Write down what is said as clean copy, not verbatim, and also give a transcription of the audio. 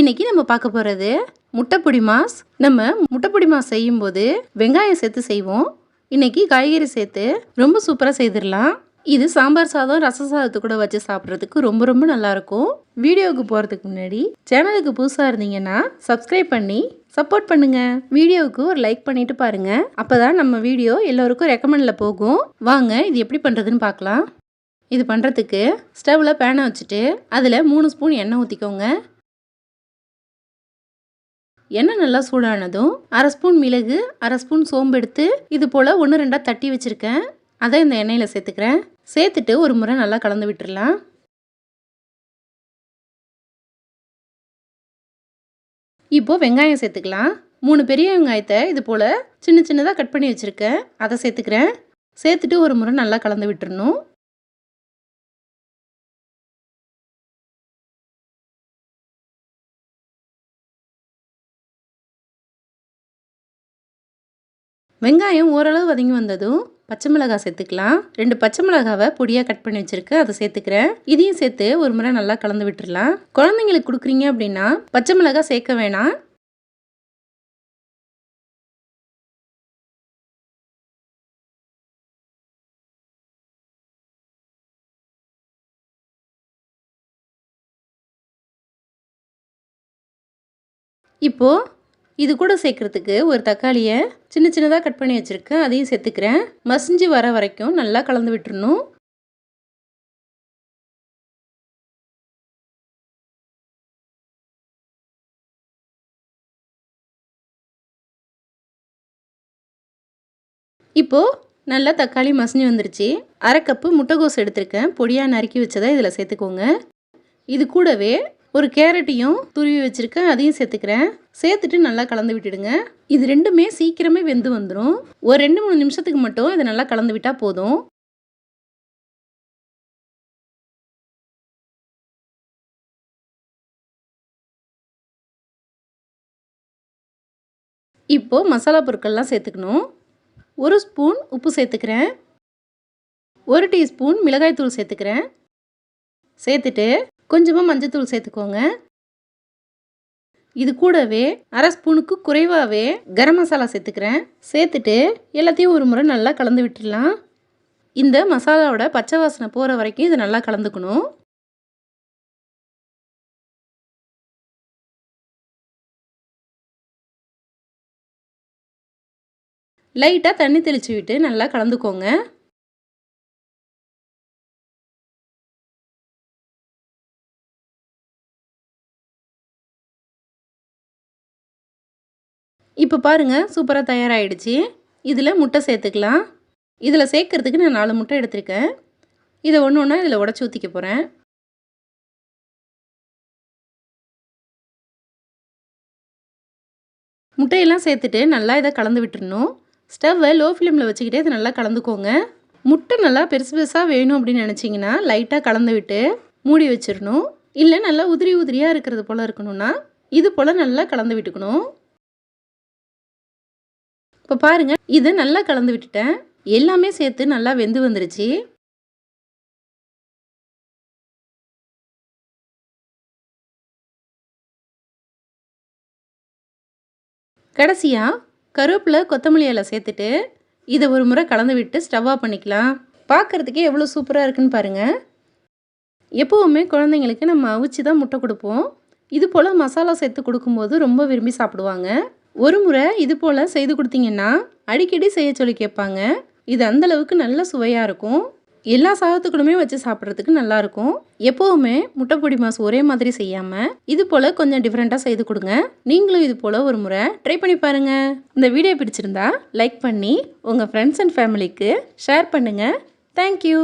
இன்னைக்கு நம்ம பார்க்க போகிறது முட்டைப்பொடி மாஸ். நம்ம முட்டைப்பொடி மாஸ் செய்யும்போது வெங்காயம் சேர்த்து செய்வோம். இன்னைக்கு காய்கறி சேர்த்து ரொம்ப சூப்பராக செய்திடலாம். இது சாம்பார் சாதம், ரச சாதத்து கூட வச்சு சாப்பிட்றதுக்கு ரொம்ப ரொம்ப நல்லாயிருக்கும். வீடியோவுக்கு போகிறதுக்கு முன்னாடி சேனலுக்கு புதுசாக இருந்தீங்கன்னா சப்ஸ்கிரைப் பண்ணி சப்போர்ட் பண்ணுங்கள். வீடியோவுக்கு ஒரு லைக் பண்ணிட்டு பாருங்கள். அப்போ தான் நம்ம வீடியோ எல்லோருக்கும் ரெக்கமெண்டில் போகும். வாங்க இது எப்படி பண்ணுறதுன்னு பார்க்கலாம். இது பண்ணுறதுக்கு ஸ்டவ்வில் பேனை வச்சுட்டு அதில் 3 ஸ்பூன் எண்ணெய் ஊற்றிக்கோங்க. எண்ணெய் நல்லா சூடானதும் 1/2 ஸ்பூன் மிளகு, 1/2 ஸ்பூன் சோம்பு எடுத்து இது போல் 1-2 தட்டி வச்சுருக்கேன். அதை இந்த எண்ணெயில் சேர்த்துக்கிறேன். சேர்த்துட்டு ஒரு முறை நல்லா கலந்து விட்டுடலாம். இப்போது வெங்காயம் சேர்த்துக்கலாம். 3 பெரிய வெங்காயத்தை இது போல் சின்ன சின்னதாக கட் பண்ணி வச்சுருக்கேன். அதை சேர்த்துக்கிறேன். சேர்த்துட்டு ஒரு முறை நல்லா கலந்து விட்டுறணும். வெங்காயம் ஓரளவு வதங்கி வந்ததும் பச்சை மிளகாய் சேர்த்துக்கலாம். 2 பச்சை மிளகாவை பொடியாக கட் பண்ணி வச்சுருக்கேன். அதை சேர்த்துக்கிறேன். இதையும் சேர்த்து ஒரு முறை நல்லா கலந்து விட்டுடலாம். குழந்தைங்களுக்கு கொடுக்குறீங்க அப்படின்னா பச்சை மிளகாய் சேர்க்க வேணாம். இப்போது இது கூட சேர்க்குறதுக்கு ஒரு தக்காளியை சின்ன சின்னதாக கட் பண்ணி வச்சுருக்கேன். அதையும் சேர்த்துக்கிறேன். மசிஞ்சு வர வரைக்கும் நல்லா கலந்து விட்டுறணும். இப்போது நல்லா தக்காளி மசிஞ்சு வந்துருச்சு. 1/2 கப்பு முட்டைகோஸ் எடுத்திருக்கேன். பொடியாக நறுக்கி வச்சதை இதில் சேர்த்துக்கோங்க. இது கூடவே ஒரு கேரட்டையும் துருவி வச்சுருக்கேன். அதையும் சேர்த்துக்கிறேன். சேர்த்துட்டு நல்லா கலந்து விட்டுடுங்க. இது ரெண்டுமே சீக்கிரமே வெந்து வந்துடும். ஒரு 2-3 நிமிஷத்துக்கு மட்டும் இதை நல்லா கலந்து விட்டால் போதும். இப்போது மசாலா பொருட்கள்லாம் சேர்த்துக்கணும். 1 ஸ்பூன் உப்பு சேர்த்துக்கிறேன். 1 டீஸ்பூன் மிளகாய்த்தூள் சேர்த்துக்கிறேன். சேர்த்துட்டு கொஞ்சமாக மஞ்சத்தூள் சேர்த்துக்கோங்க. இது கூடவே 1/2 ஸ்பூனுக்கு குறைவாகவே கரம் மசாலா சேர்த்துக்கிறேன். சேர்த்துட்டு எல்லாத்தையும் ஒரு முறை நல்லா கலந்து விட்டுடலாம். இந்த மசாலாவோட பச்சை வாசனை போகிற வரைக்கும் இதை நல்லா கலந்துக்கணும். லைட்டாக தண்ணி தெளித்து விட்டு நல்லா கலந்துக்கோங்க. இப்போ பாருங்கள், சூப்பராக தயாராகிடுச்சு. இதில் முட்டை சேர்த்துக்கலாம். இதில் சேர்க்கறதுக்கு நான் 4 முட்டை எடுத்திருக்கேன். இதை ஒன்று ஒன்றா இதில் உடச்சி ஊற்றிக்க போகிறேன். முட்டையெல்லாம் சேர்த்துட்டு நல்லா இதை கலந்து விட்டுறணும். ஸ்டவ்வை லோ ஃப்ளேமில் வச்சுக்கிட்டே இதை நல்லா கலந்துக்கோங்க. முட்டை நல்லா பெருசு பெருசாக வேணும் அப்படின்னு நினச்சிங்கன்னா லைட்டாக கலந்து விட்டு மூடி வச்சிடணும். இல்லை நல்லா உதிரி உதிரியாக இருக்கிறது போல் இருக்கணும்னா இது போல் நல்லா கலந்து விட்டுக்கணும். இப்போ பாருங்கள், இதை நல்லா கலந்து விட்டுட்டேன். எல்லாமே சேர்த்து நல்லா வெந்து வந்துருச்சு. கடைசியாக கருவேப்பிலை, கொத்தமல்லி இலை சேர்த்துட்டு இதை ஒரு முறை கலந்து விட்டு ஸ்டவ் ஆஃப் பண்ணிக்கலாம். பார்க்குறதுக்கே எவ்வளோ சூப்பராக இருக்குன்னு பாருங்கள். எப்போவுமே குழந்தைங்களுக்கு நம்ம அவிச்சு தான் முட்டை கொடுப்போம். இது போல் மசாலா சேர்த்து கொடுக்கும்போது ரொம்ப விரும்பி சாப்பிடுவாங்க. ஒரு முறை இது போல் செய்து கொடுத்தீங்கன்னா அடிக்கடி செய்ய சொல்லி கேட்பாங்க. இது அந்தளவுக்கு நல்ல சுவையாக இருக்கும். எல்லா சாதத்துக்கூடமே வச்சு சாப்பிட்றதுக்கு நல்லாயிருக்கும். எப்போவுமே முட்டைப்பொடி மாஸ் ஒரே மாதிரி செய்யாமல் இது போல் கொஞ்சம் டிஃப்ரெண்ட்டாக செய்து கொடுங்க. நீங்களும் இது போல் ஒரு முறை ட்ரை பண்ணி பாருங்கள். இந்த வீடியோ பிடிச்சிருந்தா லைக் பண்ணி உங்கள் ஃப்ரெண்ட்ஸ் அண்ட் ஃபேமிலிக்கு ஷேர் பண்ணுங்கள். தேங்க்யூ.